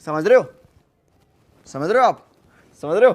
समझ रहे हो? समझ रहे हो आप? समझ रहे हो?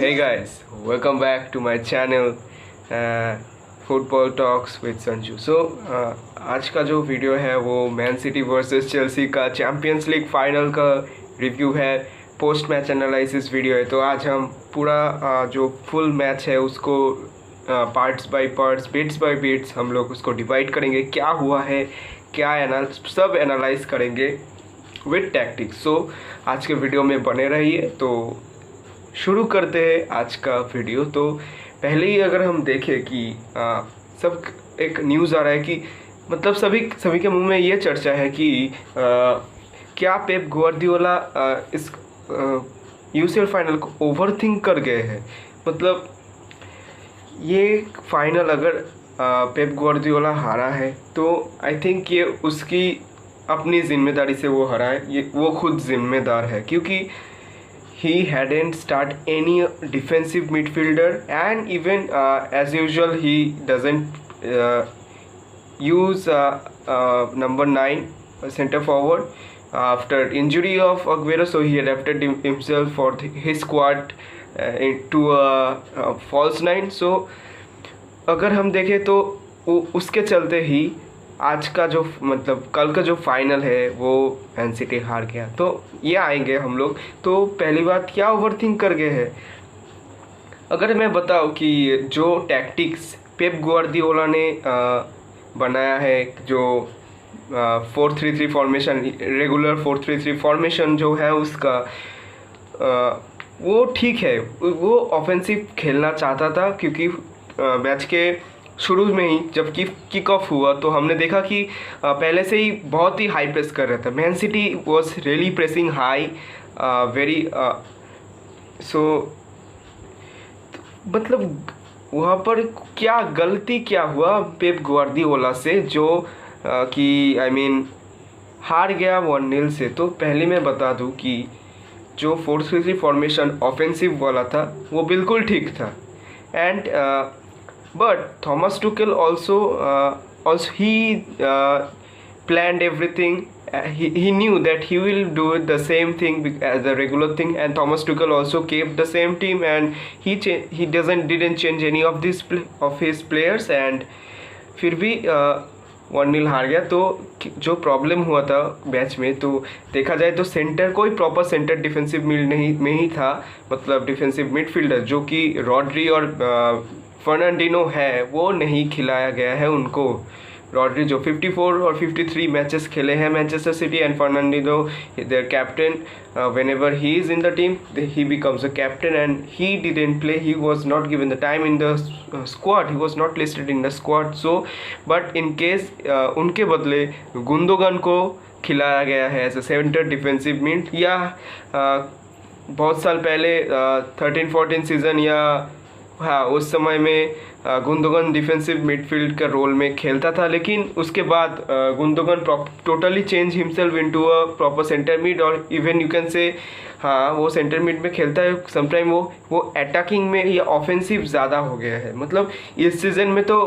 hey guys, welcome back to my channel football talks with Sanju. आज का जो वीडियो है वो मैन सिटी वर्सेस चेल्सी का चैम्पियंस लीग फाइनल का रिव्यू है, पोस्ट मैच एनालिसिस वीडियो है। तो आज हम पूरा जो फुल मैच है उसको parts by parts, bits by bits हम लोग उसको डिवाइड करेंगे, क्या हुआ है, क्या सब एनालाइज करेंगे विद टैक्टिक्स। सो आज के वीडियो में बने रहिए। तो शुरू करते हैं आज का वीडियो। तो पहले ही अगर हम देखें कि सब एक न्यूज़ आ रहा है कि मतलब सभी के मुंह में ये चर्चा है कि क्या पेप ग्वार्डियोला इस यूसीएल फाइनल को ओवरथिंक कर गए हैं। मतलब ये फाइनल अगर पेप ग्वार्डियोला हारा है तो आई थिंक ये उसकी अपनी ज़िम्मेदारी से वो हारा है, ये वो खुद ज़िम्मेदार है, क्योंकि he hadn't start any defensive midfielder and even as usual he doesn't use number 9 center forward after injury of Aguero, so he adapted himself for his squad into a false 9। so अगर हम देखें तो उसके चलते ही आज का जो मतलब कल का जो फाइनल है वो मैन सिटी हार गया। तो ये आएंगे हम लोग। तो पहली बात, क्या ओवरथिंक कर गए हैं। अगर मैं बताऊं कि जो टैक्टिक्स पेप ग्वार्डियोला ने बनाया है, जो 4-3-3 फॉर्मेशन, रेगुलर 4-3-3 फॉर्मेशन जो है उसका वो ठीक है, वो ऑफेंसिव खेलना चाहता था, क्योंकि मैच के शुरू में ही जब किक ऑफ हुआ तो हमने देखा कि पहले से ही बहुत ही हाई प्रेस कर रहा था। Man city was really pressing high very so मतलब वहाँ पर क्या गलती क्या हुआ पेप ग्वार्डियोला से जो कि आई मीन हार गया 1-0 से। तो पहले मैं बता दूँ कि जो 4-3-3 फॉर्मेशन ऑफेंसिव वाला था वो बिल्कुल ठीक था। And but Thomas Tuchel also he planned everything. He knew that he will do the same thing as a regular thing, and Thomas Tuchel also kept the same team, and he didn't change any of his players, and फिर भी 1-0 हार गया। तो जो problem हुआ था match में, तो देखा जाए तो सेंटर कोई प्रॉपर सेंटर डिफेंसिव में ही था, मतलब डिफेंसिव मिडफील्डर जो कि रॉड्री और फर्नांडिनो है वो नहीं खिलाया गया है उनको। रॉड्री जो 54 और 53 मैचेस खेले हैं Manchester City, and Fernandinho their captain, whenever he is in the team he becomes a captain, and he didn't play, he was not given the time in the squad, he was not listed in the squad। so but in case उनके बदले गुंदोगन को खिलाया गया है as a centre defensive mid, या बहुत साल पहले 13-14 सीज़न या हाँ उस समय में गुंदोगन डिफेंसिव मिडफील्ड का रोल में खेलता था, लेकिन उसके बाद Gundogan totally change himself into a proper centre mid, और इवन यू कैन से हाँ वो सेंटर मिड में खेलता है समटाइम, वो अटैकिंग में या ऑफेंसिव ज़्यादा हो गया है। मतलब इस सीज़न में तो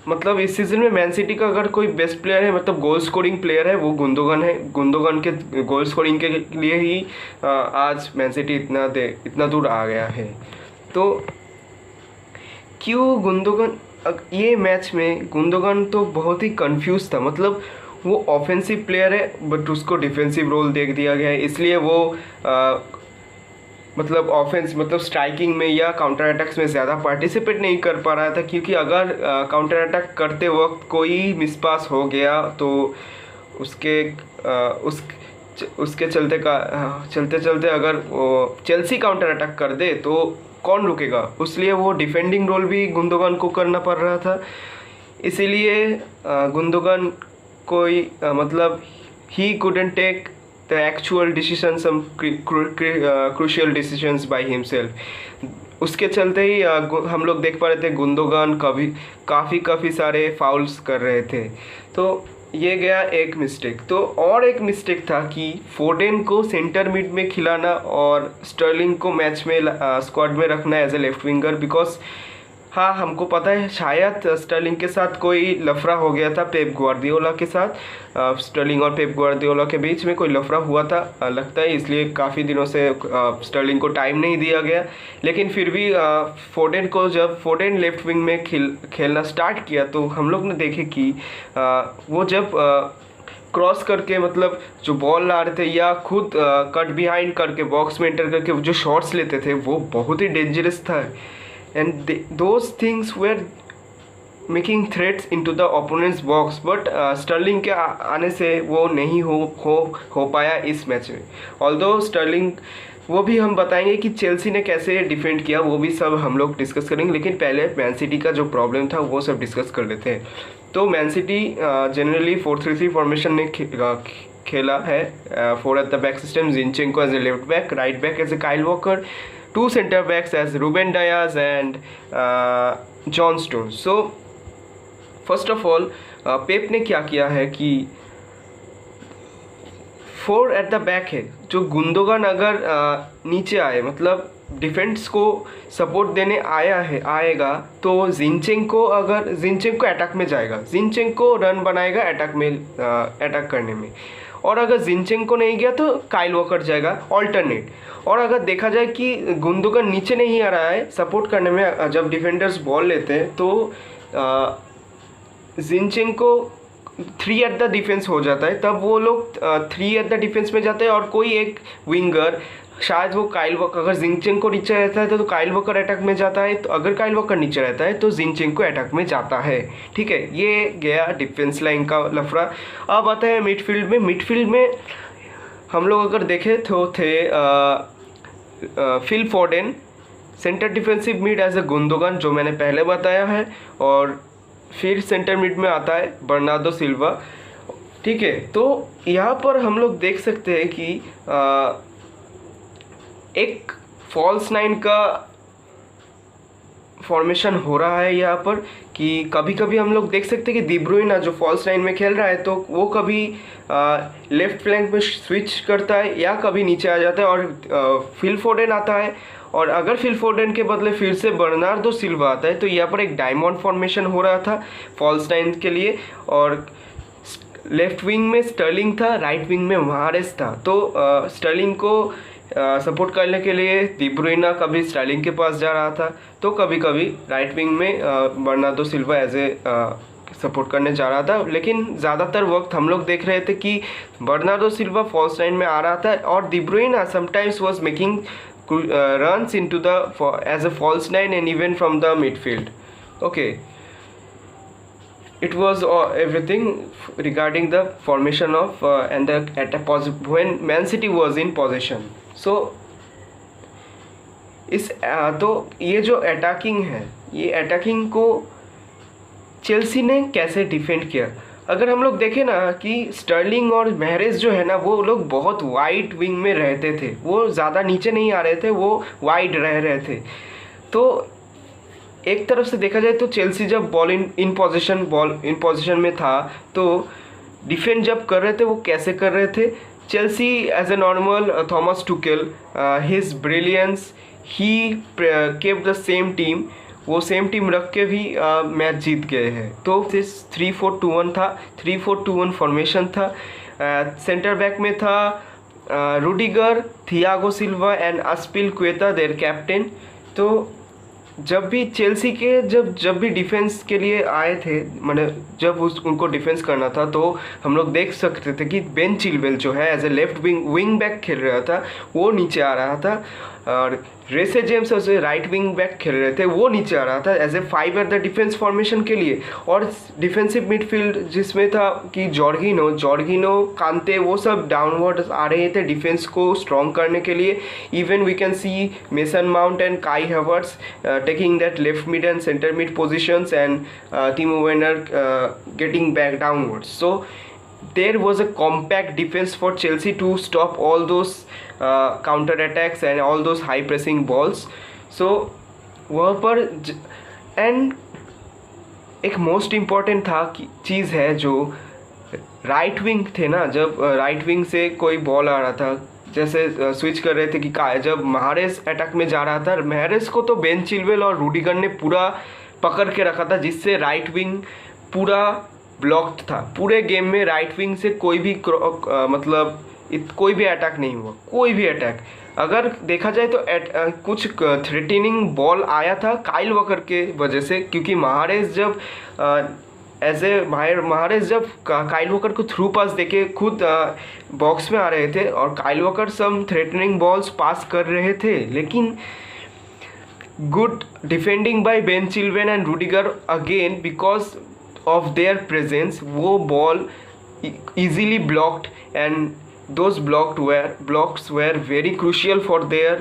मतलब इस सीज़न में मैन सिटी का अगर कोई बेस्ट प्लेयर है, मतलब गोल स्कोरिंग प्लेयर है, वो गुंदोगन है। गुंदोगन के गोल स्कोरिंग के लिए ही आज मैन सिटी इतना दूर आ गया है। तो क्यों गुंदोगन, ये मैच में गुंदोगन तो बहुत ही कंफ्यूज था। मतलब वो ऑफेंसिव प्लेयर है बट उसको डिफेंसिव रोल दे दिया गया है, इसलिए वो मतलब ऑफेंस मतलब स्ट्राइकिंग में या काउंटर अटैक्स में ज़्यादा पार्टिसिपेट नहीं कर पा रहा था, क्योंकि अगर काउंटर अटैक करते वक्त कोई मिसपास हो गया तो उसके चलते अगर वो चेल्सी काउंटर अटैक कर दे तो कौन रुकेगा, इसलिए वो डिफेंडिंग रोल भी गुंदोगन को करना पड़ रहा था। इसीलिए गुंदोगन कोई मतलब ही couldn't take the actual decisions, some crucial decisions by himself. उसके चलते ही हम लोग देख पा रहे थे गुंदोगान काफ़ी सारे फाउल्स कर रहे थे। तो ये गया एक मिस्टेक। तो और एक मिस्टेक था कि फोडेन को सेंटर मिड में खिलाना और स्टर्लिंग को मैच में स्क्वाड में रखना as a left winger, because हाँ हमको पता है शायद स्टर्लिंग के साथ कोई लफड़ा हो गया था पेप ग्वार्डियोला के साथ, स्टर्लिंग और पेप ग्वार्डियोला के बीच में कोई लफड़ा हुआ था लगता है, इसलिए काफ़ी दिनों से स्टर्लिंग को टाइम नहीं दिया गया। लेकिन फिर भी फोडेन को जब फोडेन लेफ्ट विंग में खेलना स्टार्ट किया तो हम लोग ने देखे कि वो जब क्रॉस करके मतलब जो बॉल ला रहे थे या खुद कट बिहाइंड करके बॉक्स में एंटर करके जो शॉट्स लेते थे वो बहुत ही डेंजरस था। And those things were making threats into the opponent's box, but Sterling के आने से वो नहीं हो पाया इस मैच में। ऑल्दो स्टर्लिंग वो भी हम बताएंगे कि चेल्सी ने कैसे डिफेंड किया, वो भी सब हम लोग डिस्कस करेंगे, लेकिन पहले मैन सिटी का जो प्रॉब्लम था वो सब डिस्कस कर लेते हैं। तो मैन सिटी जनरली 4-3-3 फॉर्मेशन में खेला है। 4 at the back system, Zinchenko as a left back, right back as a Kyle Walker, 2 center backs as Ruben Dias and John Stones. So first of all पेप ने क्या किया है कि 4 at the back है, जो गुंदोगान अगर नीचे आए मतलब डिफेंस को सपोर्ट देने आएगा तो जिंचेंको अटैक में जाएगा, जिंचेंको रन बनाएगा अटैक करने में, और अगर जिंचेंको नहीं गया तो काइल वॉकर जाएगा ऑल्टरनेट। और अगर देखा जाए कि गुंदोगान नीचे नहीं आ रहा है सपोर्ट करने में, जब डिफेंडर्स बॉल लेते हैं तो जिंचेंको 3 at द डिफेंस हो जाता है, तब वो लोग 3 at द डिफेंस में जाते हैं और कोई एक विंगर शायद वो काइल वॉकर, अगर जिंचेंको नीचे रहता है तो काइल वॉकर अटैक में जाता है, तो अगर काइल वॉकर नीचे रहता है तो जिंचेंको अटैक में जाता है। ठीक है, ये गया डिफेंस लाइन का लफड़ा। अब आता है मिडफील्ड में हम लोग अगर देखें तो थे Phil Foden, centre defensive mid as a Gundogan जो मैंने पहले बताया है, और फिर सेंटर मिड में आता है बर्नार्डो सिल्वा। ठीक है, तो यहाँ पर हम लोग देख सकते हैं कि एक फॉल्स 9 का फॉर्मेशन हो रहा है यहाँ पर, कि कभी कभी हम लोग देख सकते हैं कि डी ब्रुइना जो फॉल्स 9 में खेल रहा है तो वो कभी लेफ्ट फ्लैंक में स्विच करता है या कभी नीचे आ जाता है और फिल फोडेन आता है, और अगर फिल फोडेन के बदले फिर से बर्नार्डो सिल्वा आता है तो यहाँ पर एक डायमंड फॉर्मेशन हो रहा था फॉल्स 9 के लिए, और लेफ्ट विंग में स्टर्लिंग था, राइट विंग में महारेस था। तो स्टर्लिंग को सपोर्ट करने के लिए डी ब्रुइना कभी स्टर्लिंग के पास जा रहा था, तो कभी कभी राइट विंग में Bernardo Silva as a support करने जा रहा था। लेकिन ज़्यादातर वक्त हम लोग देख रहे थे कि बर्नार्डो सिल्वा फॉल्स 9 में आ रहा था और D Bruyne sometimes was making runs into the as a false 9 and even from the midfield. Okay, it was everything regarding the formation of and the when Man City was in possession. So इस तो ये जो attacking है, ये attacking को Chelsea ने कैसे defend किया। अगर हम लोग देखें ना कि स्टर्लिंग और महरेज जो है ना वो लोग बहुत वाइड विंग में रहते थे, वो ज़्यादा नीचे नहीं आ रहे थे, वो वाइड रह रहे थे। तो एक तरफ से देखा जाए तो चेल्सी जब बॉल इन पोजीशन में था तो डिफेंड जब कर रहे थे वो कैसे कर रहे थे। Chelsea as a normal Thomas Tuchel his brilliance ही केप्ट द सेम टीम, वो सेम टीम रख के भी मैच जीत गए हैं। तो 3-4-2-1 था, 3-4-2-1 फॉर्मेशन था। सेंटर बैक में था Rudiger, Thiago Silva and Azpilicueta their captain. तो जब भी चेल्सी के जब भी डिफेंस के लिए आए थे, मतलब जब उनको डिफेंस करना था तो हम लोग देख सकते थे कि बेन चिलवेल जो है as a left wing back खेल रहा था, वो नीचे आ रहा था, और Reece James as a right wing back खेल रहे थे, वो नीचे आ रहा था as a 5 at the defence formation के लिए। और डिफेंसिव मिडफील्ड जिसमें था कि जॉर्गिनो कांते, वो सब डाउनवर्ड आ रहे थे डिफेंस को स्ट्रॉन्ग करने के लिए। Even we can see Mason Mount and Kai Havertz taking that left mid and center mid positions and Timo Werner getting back downwards. So there was a compact defense for Chelsea to stop all those counter attacks and all those high pressing balls. So वहाँ पर and एक most important था चीज़ है जो right wing थे ना, जब right wing से कोई बॉल आ रहा था, जैसे स्विच कर रहे थे कि जब महारेस अटैक में जा रहा था, महारेस को तो बेन चिलवेल और रूडिगर ने पूरा पकड़ के रखा था, जिससे राइट विंग पूरा ब्लॉक्ड था। पूरे गेम में राइट विंग से कोई भी मतलब कोई भी अटैक नहीं हुआ, कोई भी अटैक। अगर देखा जाए तो कुछ थ्रेटनिंग बॉल आया था काइल वॉकर के वजह से, क्योंकि महारेस जब महारेस जब काइल वॉकर को थ्रू पास देके खुद बॉक्स में आ रहे थे और Kyle Walker some threatening balls pass कर रहे थे, लेकिन good defending by Ben Chilwell and Rudiger again because of their presence, वो ball easily blocked and those blocks were very crucial for their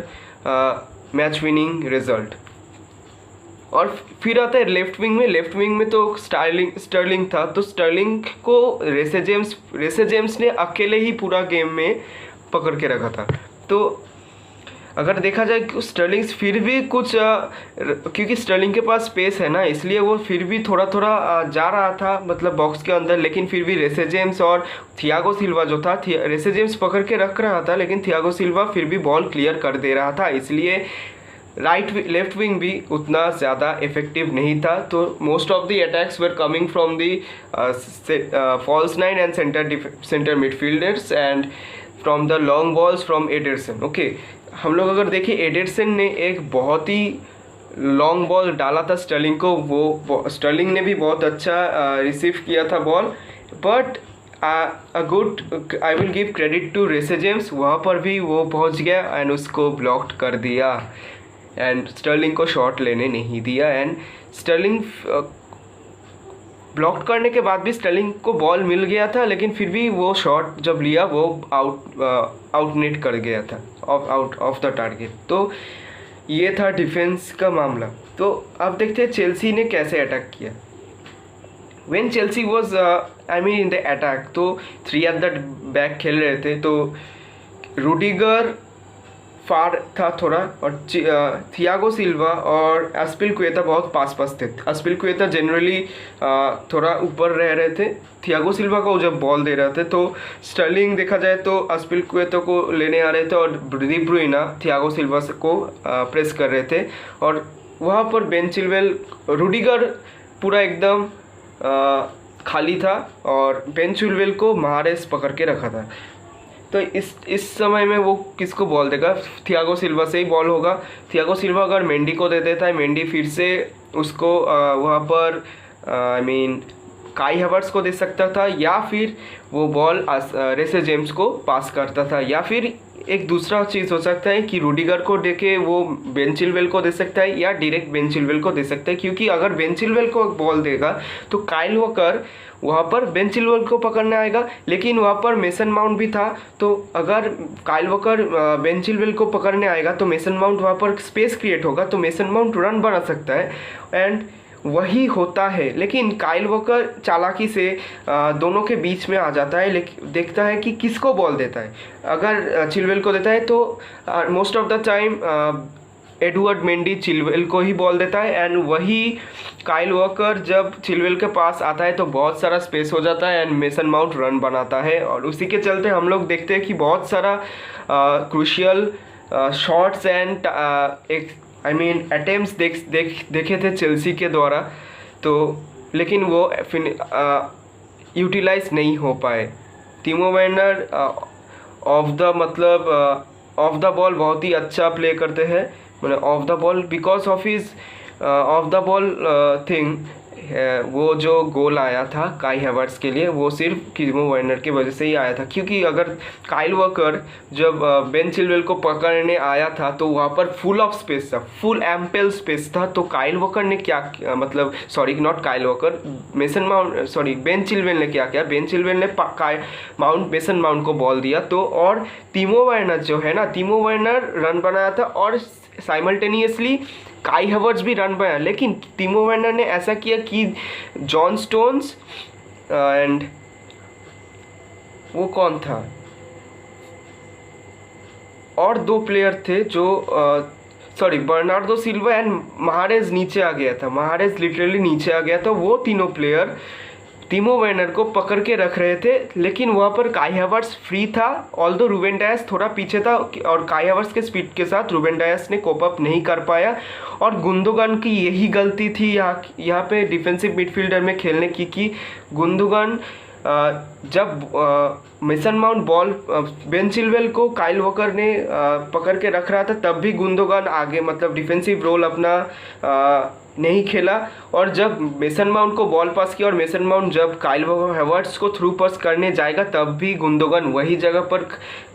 match winning result. और फिर आता है left wing में तो स्टर्लिंग था, तो स्टर्लिंग को रेसे जेम्स ने अकेले ही पूरा गेम में पकड़ के रखा था। तो अगर देखा जाए कि स्टर्लिंग फिर भी कुछ क्योंकि स्टर्लिंग के पास स्पेस है ना, इसलिए वो फिर भी थोड़ा जा रहा था मतलब बॉक्स के अंदर, लेकिन फिर भी रेसे जेम्स और थियागो सिल्वा जो था, रेसे जेम्स पकड़ के रख रहा था, लेकिन थियागो सिल्वा फिर भी बॉल क्लियर कर दे रहा था, इसलिए लेफ्ट विंग भी उतना ज़्यादा इफेक्टिव नहीं था। तो most of the attacks were coming from the false nine and centre midfielders and from the long balls from Ederson. Okay, हम लोग अगर देखें एडरसन ने एक बहुत ही लॉन्ग बॉल डाला था स्टर्लिंग को, वो स्टर्लिंग ने भी बहुत अच्छा रिसीव किया था ball, but I will give credit to Reece James, वहाँ पर भी वो पहुँच गया एंड उसको ब्लॉक्ड कर दिया एंड स्टर्लिंग को शॉट लेने नहीं दिया। एंड स्टर्लिंग ब्लॉक करने के बाद भी स्टर्लिंग को बॉल मिल गया था, लेकिन फिर भी वो शॉट जब लिया वो आउटनेट कर गया था, आउट ऑफ द टारगेट। तो ये था डिफेंस का मामला। तो अब देखते हैं चेल्सी ने कैसे अटैक किया। When Chelsea was in the attack, तो 3 एट द बैक खेल रहे थे, तो रूडिगर फार था थोड़ा और थियागो सिल्वा और एस्पिलिक्वेटा बहुत पास थे। एस्पिलिक्वेटा जनरली थोड़ा ऊपर रह रहे थे, थियागो सिल्वा को जब बॉल दे रहे थे तो स्टर्लिंग देखा जाए तो एस्पिलिक्वेटा को लेने आ रहे थे और डी ब्रुइना थियागो सिल्वा को प्रेस कर रहे थे, और वहाँ पर बेन चिलवेल रूडिगर पूरा एकदम खाली था और बेन चिलवेल को महारेस पकड़ के रखा था। तो इस समय में वो किसको बॉल देगा? थियागो सिल्वा से ही बॉल होगा। थियागो सिल्वा अगर मेंडी को दे देता है, मेंडी फिर से उसको वहाँ पर काई हैवर्ट्स को दे सकता था, या फिर वो बॉल रेसे जेम्स को पास करता था, या फिर एक दूसरा चीज़ हो सकता है कि रूडिगर को देके वो बेन चिलवेल को दे सकता है या डायरेक्ट बेन चिलवेल को दे सकता है, क्योंकि अगर बेन चिलवेल को बॉल देगा तो काइल वॉकर वहाँ पर बेन चिलवेल को पकड़ने आएगा, लेकिन वहाँ पर मेसन माउंट भी था, तो अगर काइल वॉकर बेन चिलवेल को पकड़ने आएगा तो मेसन माउंट वहाँ पर स्पेस क्रिएट होगा, तो मेसन माउंट रन बना सकता है एंड वही होता है। लेकिन काइल वॉकर चालाकी से दोनों के बीच में आ जाता है, लेकिन देखता है कि किसको बॉल देता है। अगर चिलवेल को देता है तो most of the time Edward Mendy Chilwell को ही बॉल देता है, एंड वही काइल वॉकर जब चिलवेल के पास आता है तो बहुत सारा स्पेस हो जाता है एंड मेसन माउंट रन बनाता है, और उसी के चलते हम लोग देखते हैं कि बहुत सारा क्रूशियल शॉट्स एंड अटेम्प्ट्स देखे थे चेल्सी के द्वारा, तो लेकिन वो यूटिलाइज नहीं हो पाए। टीमो वर्नर ऑफ द बॉल बहुत ही अच्छा प्ले करते हैं, मतलब of the ball because of his of the ball thing. वो जो गोल आया था काई हैवर्ट्स के लिए वो सिर्फ टीमो वर्नर की वजह से ही आया था, क्योंकि अगर काइल वॉकर जब बेन चिलवेल को पकड़ने आया था तो वहाँ पर फुल ऑफ स्पेस था, फुल एम्पल स्पेस था, तो काइल वॉकर ने क्या बेन चिलवेल ने क्या किया, बेन चिलवेल ने मेसन माउंट को बॉल दिया, तो और टीमो वर्नर जो है ना, टीमो वर्नर रन बनाया था और साइमल्टेनियसली काई हैवर्ट्स भी रन बनाया, लेकिन टीमो वर्नर ने ऐसा किया कि जॉन स्टोन्स एंड वो कौन था, और 2 प्लेयर थे जो sorry Bernardo Silva and Mahrez नीचे आ गया था, महारेज लिटरली नीचे आ गया था। वो तीनों प्लेयर टिमो वर्नर को पकड़ के रख रहे थे, लेकिन वहाँ पर काई हैवर्ट्स फ्री था, ऑल्दो रूबेन डायस थोड़ा पीछे था और काई हैवर्ट्स के स्पीड के साथ रूबेन डायस ने कोप अप नहीं कर पाया। और गुंदोगन की यही गलती थी यहाँ पे डिफेंसिव मिडफील्डर में खेलने की कि गुंदोगन जब mason mount ball Ben Chilwell को काइल वॉकर ने पकड़ के रख रहा था, तब भी गुंदोगन आगे मतलब डिफेंसिव रोल अपना नहीं खेला। और जब मेसन माउंट को बॉल पास किया और मेसन माउंट जब काइल हैवर्ट्स को थ्रू पास करने जाएगा, तब भी गुंदोगन वही जगह पर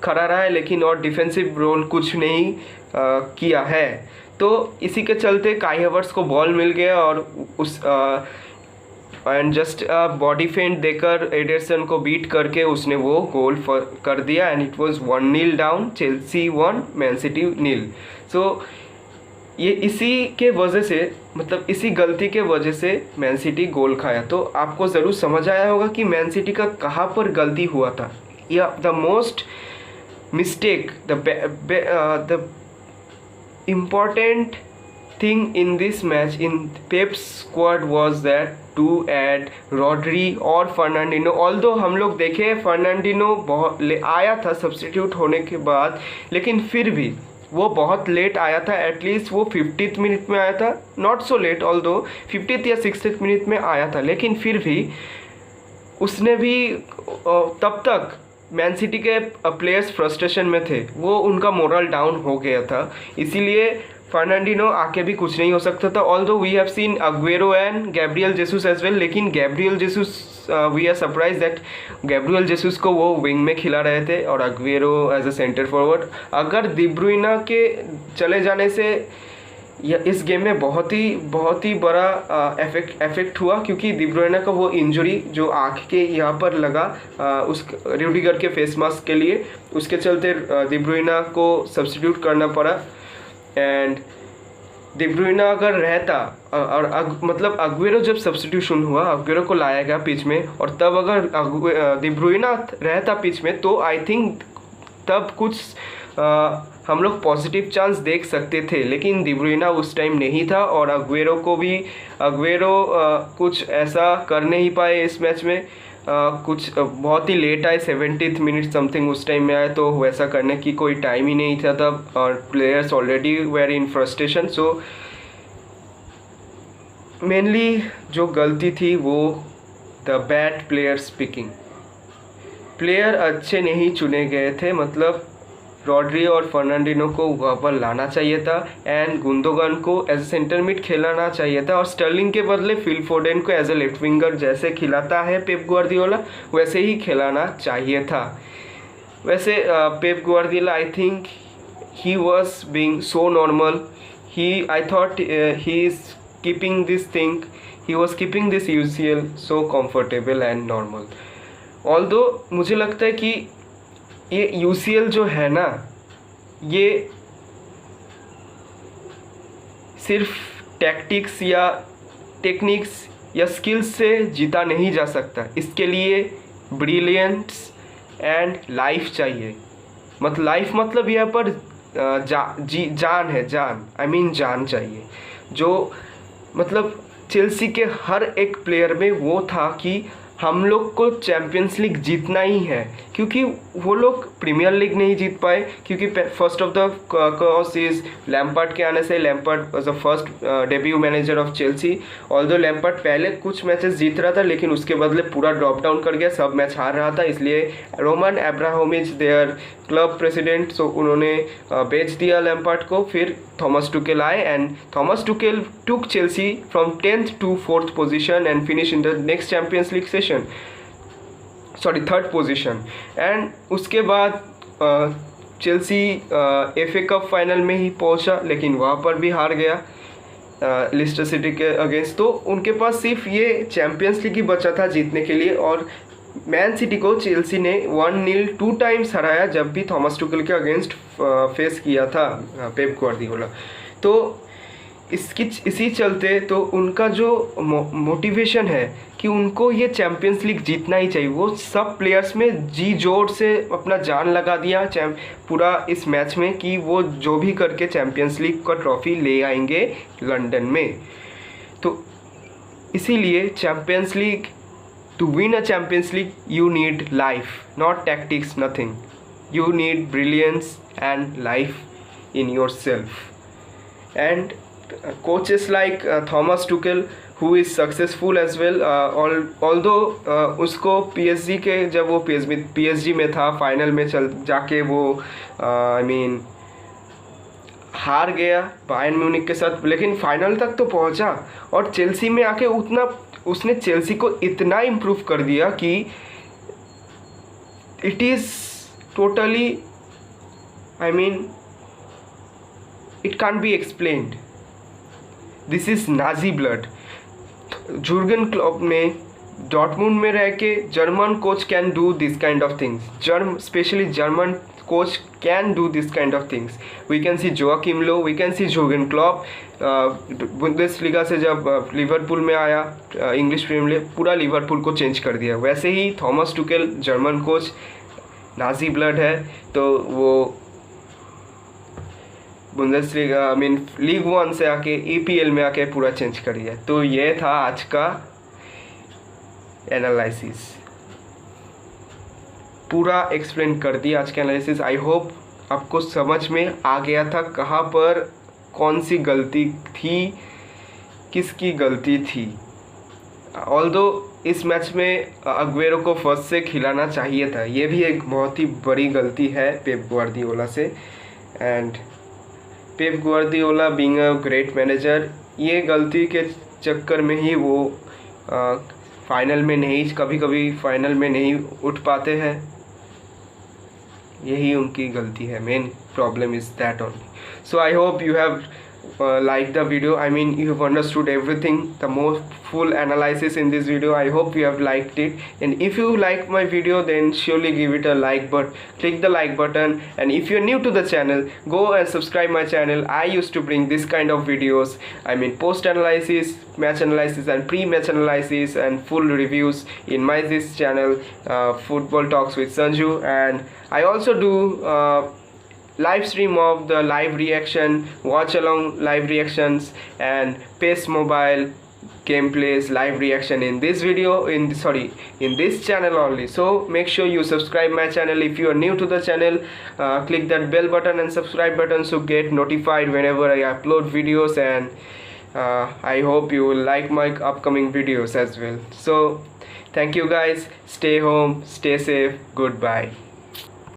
खड़ा रहा है, लेकिन और डिफेंसिव रोल कुछ नहीं किया है। तो इसी के चलते काई हैवर्ट्स को बॉल मिल गया और उस एंड जस्ट बॉडी फेंट देकर एडरसन को बीट करके उसने वो गोल कर दिया and it was 1-0 down, Chelsea 1 man city 0। सो ये इसी के वजह से मतलब इसी गलती के वजह से मैन सिटी गोल खाया। तो आपको ज़रूर समझ आया होगा कि मैन सिटी का कहाँ पर गलती हुआ था। या the most mistake, the important thing in this match in Pep's squad was that to add Rodri और फर्नांडिनो। ऑल्दो हम लोग देखे फर्नांडिनो बहुत आया था सब्स्टिट्यूट होने के बाद, लेकिन फिर भी वो बहुत लेट आया था। एटलीस्ट वो 50th मिनट में आया था, not so let, although 50th या 60th मिनट में आया था, लेकिन फिर भी उसने भी तब तक मैन सिटी के प्लेयर्स फ्रस्ट्रेशन में थे, वो उनका मोरल डाउन हो गया था, इसीलिए फर्नांडिनो आके भी कुछ नहीं हो सकता था। Although we have seen Aguero and Gabriel Jesus as well, लेकिन Gabriel Jesus we are surprise that Gabriel Jesus को वो विंग में खिला रहे थे और Aguero as a centre forward. अगर डी ब्रुइना के चले जाने से इस गेम में बहुत ही बड़ा इफेक्ट हुआ, क्योंकि डी ब्रुइना का वो इंजरी जो आँख के यहाँ पर लगा उस र्यूडिगर के फेस मास्क के लिए, उसके चलते डी ब्रुइना को सब्स्टिट्यूट करना पड़ा। एंड डी ब्रुइना अगर रहता और मतलब अग्वेरो जब सब्स्टिट्यूशन हुआ, अग्वेरो को लाया गया पिच में, और तब अगर डी ब्रुइना रहता पिच में, तो आई थिंक तब कुछ हम लोग पॉजिटिव चांस देख सकते थे, लेकिन डी ब्रुइना उस टाइम नहीं था और अग्वेरो कुछ ऐसा कर नहीं पाए इस मैच में। कुछ बहुत ही लेट आए, 70th मिनट समथिंग उस टाइम में आए, तो वैसा करने की कोई टाइम ही नहीं था तब, और players already were in frustration. So mainly जो गलती थी वो the bad players picking, player अच्छे नहीं चुने गए थे, मतलब रॉड्री और फर्नांडिनो को वहाँ पर लाना चाहिए था एंड गुंदोगन को एज ए सेंटर मिड खिलाना चाहिए था, और स्टर्लिंग के बदले फिल फोडेन को एज ए लेफ्ट विंगर जैसे खिलाता है पेप ग्वार्डियोला वैसे ही खिलाना चाहिए था। वैसे Pep Guardiola I think he was being so normal, I thought he is keeping this thing, he was keeping this UCL so comfortable and normal. Although मुझे लगता है कि ये UCL जो है ना, ये सिर्फ टैक्टिक्स या टेक्निक्स या स्किल्स से जीता नहीं जा सकता, इसके लिए ब्रिलियंस एंड लाइफ चाहिए। लाइफ मतलब यहाँ पर जान है, जान चाहिए, जो मतलब चेल्सी के हर एक प्लेयर में वो था कि हम लोग को चैम्पियंस लीग जीतना ही है, क्योंकि वो लोग प्रीमियर लीग नहीं जीत पाए, क्योंकि first of the cause is Lampard के आने से। Lampard was the first debut manager of Chelsea, although Lampard पहले कुछ मैचेस जीत रहा था, लेकिन उसके बदले पूरा ड्रॉप डाउन कर गया, सब मैच हार रहा था, इसलिए रोमन एब्राहोविच देयर क्लब प्रेसिडेंट, सो उन्होंने बेच दिया लैम्पार्ड को। फिर थॉमस टुकेल आए and Thomas टुकेल took Chelsea from 10th to 4th position and finish in the next champions league session, sorry 3rd position. And उसके बाद चेल्सी FA कप फाइनल में ही पहुंचा, लेकिन वहाँ पर भी हार गया लिस्टर सिटी के अगेंस्ट। तो उनके पास सिर्फ ये चैम्पियंस लीग ही बचा था जीतने के लिए, और मैन सिटी को चेल्सी ने 1-0 2 टाइम्स हराया जब भी थॉमस टुकेल के अगेंस्ट फेस किया था पेप ग्वार्डियोला। तो इसी चलते तो उनका जो मोटिवेशन है कि उनको ये चैम्पियंस लीग जीतना ही चाहिए। वो सब प्लेयर्स में जी जोर से अपना जान लगा दिया पूरा इस मैच में कि वो जो भी करके चैम्पियंस लीग का ट्रॉफी ले आएंगे लंदन में। तो इसीलिए Champions League, to win a Champions League you need life, not tactics, nothing. You need brilliance and life in yourself. And coaches like Thomas Tuchel, who is successful as well, although उसको PSG के, जब वो PSG में था, final में जाके वो हार गया बायर्न म्यूनिख के साथ, लेकिन फाइनल तक तो पहुंचा। और चेल्सी में आके उसने चेल्सी को इतना इम्प्रूव कर दिया कि it is totally, it can't be explained. This is Nazi blood. Jurgen Klopp ने डॉर्टमुंड में रह के German coach can do this kind of things, specially German coach can do this kind of things. We can see Joachim Low, we can see Jurgen Klopp. Bundesliga से जब Liverpool में आया, English Premier League, पूरा Liverpool को change कर दिया। वैसे ही Thomas Tuchel German coach, Nazi blood है, तो वो बुंदेसलीगा लीग 1 से आके EPL में आके पूरा चेंज कर दिया। तो ये था आज का एनालिसिस, पूरा एक्सप्लेन कर दिया आज का एनालिसिस। आई होप आपको समझ में आ गया था कहाँ पर कौन सी गलती थी, किसकी गलती थी। ऑल्दो इस मैच में अग्वेरो को फर्स्ट से खिलाना चाहिए था, ये भी एक बहुत ही बड़ी गलती है पेप ग्वार्डियोला से। And Pep Guardiola being a great manager, ये गलती के चक्कर में ही वो फाइनल में नहीं, कभी कभी फाइनल में नहीं उठ पाते हैं। यही उनकी गलती है, main problem is that only. So I hope you have liked the video. You have understood everything, the most full analysis in this video. I hope you have liked it, and if you like my video then surely give it a like, but click the like button. And if you're new to the channel, go and subscribe my channel. I used to bring this kind of videos, post analysis, match analysis and pre-match analysis and full reviews in my this channel, Football Talks with Sanju. And I also do live stream of the live reaction, watch along live reactions and PES mobile gameplays live reaction in this video, in this channel only. So make sure you subscribe my channel. If you are new to the channel, click that bell button and subscribe button so get notified whenever I upload videos. And I hope you will like my upcoming videos as well. So thank you guys, stay home, stay safe, goodbye.